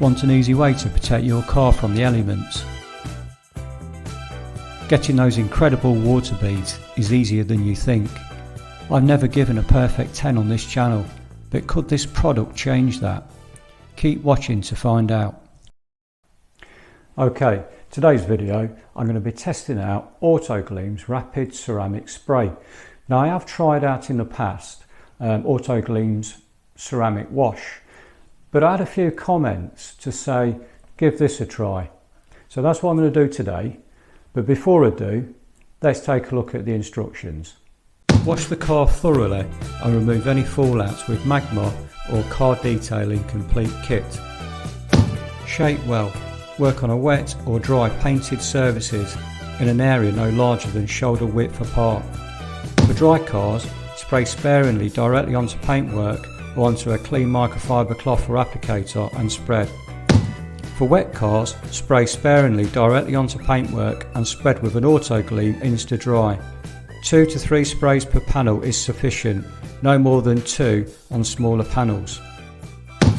Want an easy way to protect your car from the elements? Getting those incredible water beads is easier than you think. I've never given a perfect 10 on this channel, but could this product change that? Keep watching to find out. Okay, today's video I'm going to be testing out Autoglym's Rapid Ceramic Spray. Now I have tried out in the past Autoglym's ceramic wash, but I had a few comments to say give this a try. So that's what I'm going to do today, but before I do, let's take a look at the instructions. Wash the car thoroughly and remove any fallouts with magma or car detailing complete kit. Shape well. Work on a wet or dry painted surfaces in an area no larger than shoulder width apart. For dry cars, spray sparingly directly onto paintwork or onto a clean microfiber cloth or applicator and spread. For wet cars, spray sparingly directly onto paintwork and spread with an Autoglym Insta-Dry. 2 to 3 sprays per panel is sufficient, no more than 2 on smaller panels.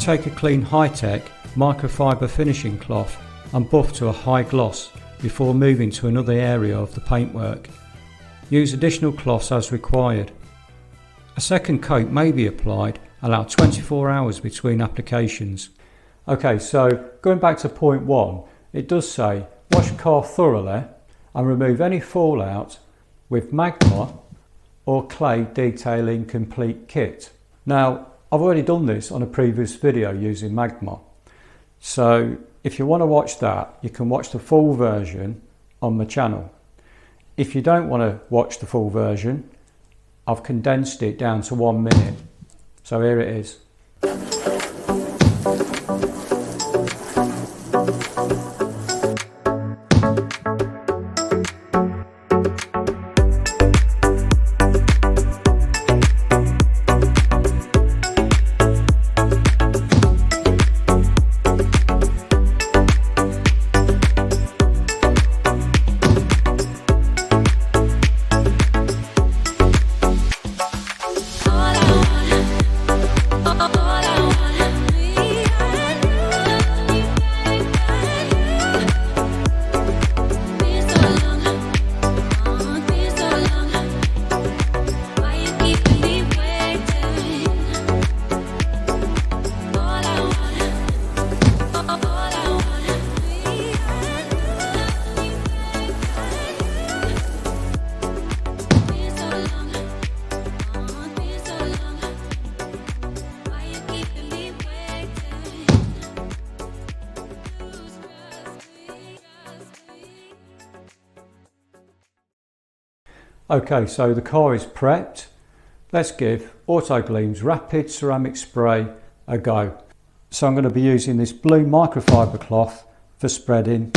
Take a clean high-tech microfiber finishing cloth and buff to a high gloss before moving to another area of the paintwork. Use additional cloths as required. A second coat may be applied, allow 24 hours between applications. Okay, so going back to point 1, it does say wash car thoroughly and remove any fallout with magma or clay detailing complete kit. Now I've already done this on a previous video using magma, so if you want to watch that you can watch the full version on my channel. If you don't want to watch the full version, I've condensed it down to 1 minute, so here it is. Okay, so the car is prepped. Let's give Autoglym's Rapid Ceramic Spray a go. So I'm going to be using this blue microfiber cloth for spreading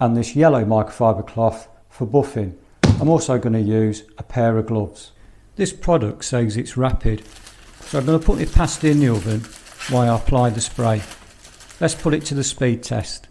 and this yellow microfiber cloth for buffing. I'm also going to use a pair of gloves. This product says it's rapid, so I'm going to put it Pasty in the oven while I apply the spray. Let's put it to the speed test.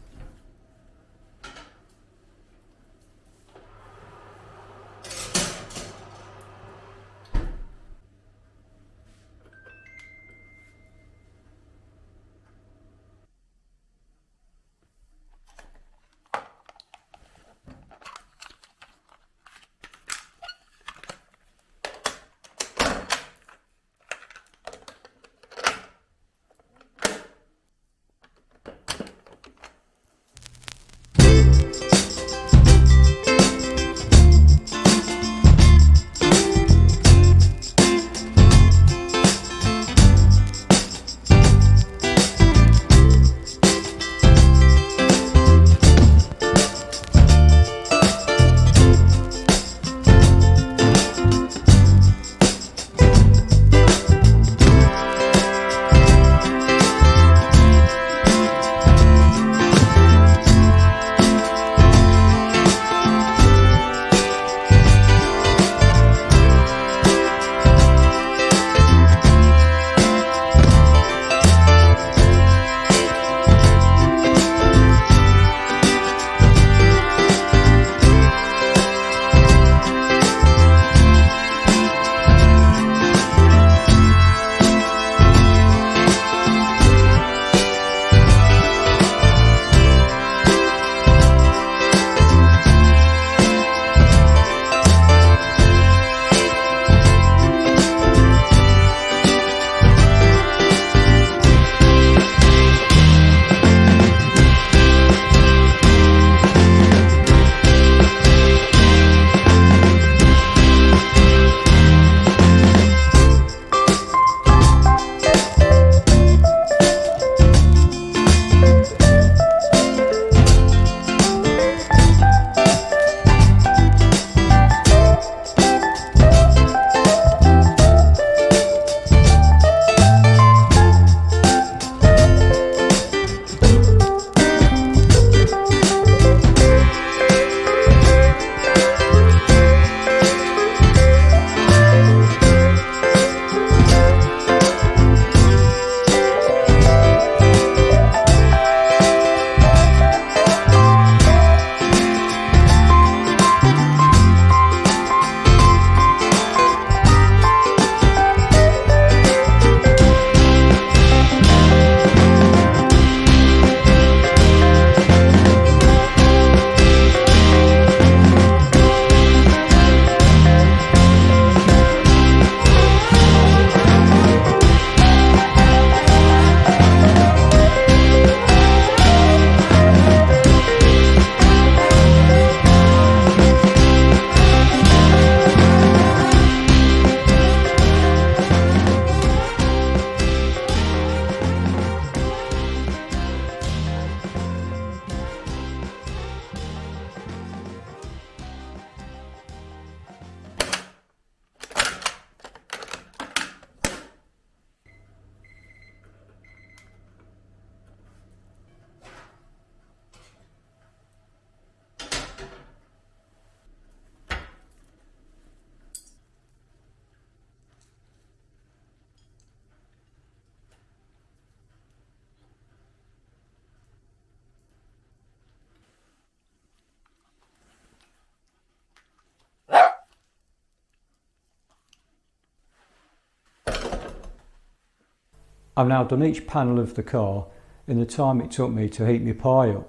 I've now done each panel of the car in the time it took me to heat my pie up.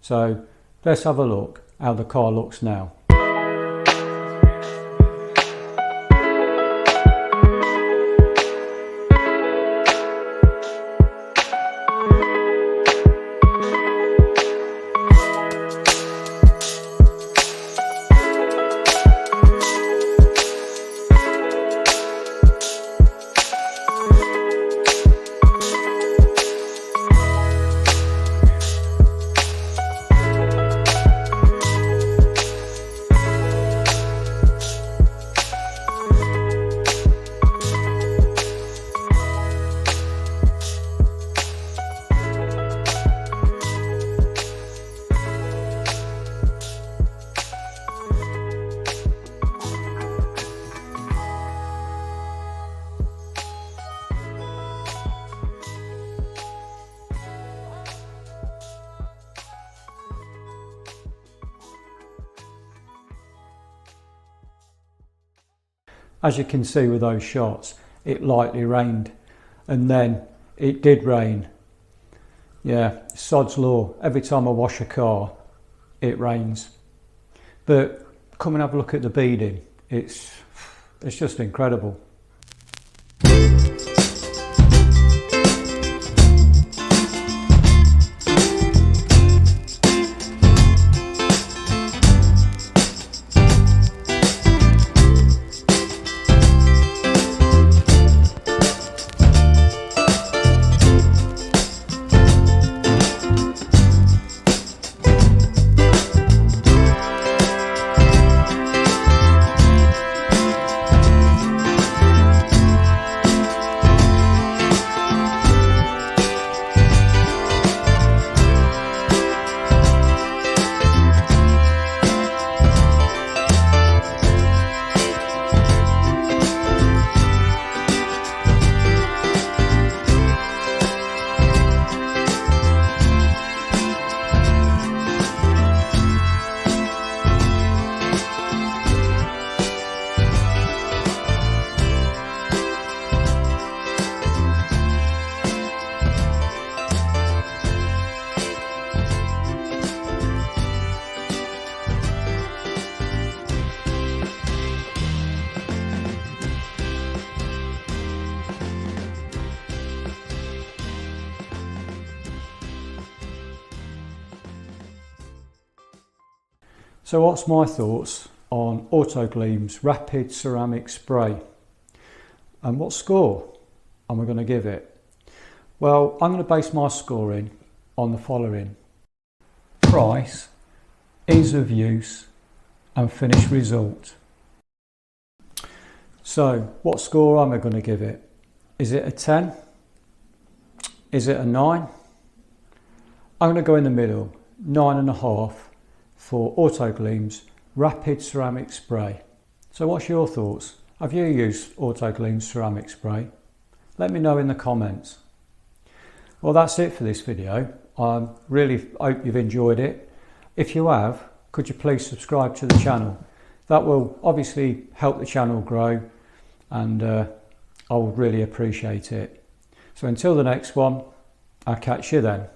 So let's have a look how the car looks now. As you can see with those shots, it lightly rained, and then it did rain. Yeah, sod's law. Every time I wash a car, it rains. But come and have a look at the beading. It's just incredible. So what's my thoughts on Autoglym's Rapid Ceramic Spray? And what score am I going to give it? Well, I'm going to base my scoring on the following: price, ease of use, and finished result. So what score am I going to give it? Is it a 10? Is it a 9? I'm going to go in the middle, 9.5 for Autoglym's Rapid Ceramic Spray. So what's your thoughts? Have you used Autoglym's ceramic spray? Let me know in the comments. Well, that's it for this video. I really hope you've enjoyed it. If you have, could you please subscribe to the channel? That will obviously help the channel grow, and I would really appreciate it. So until the next one, I'll catch you then.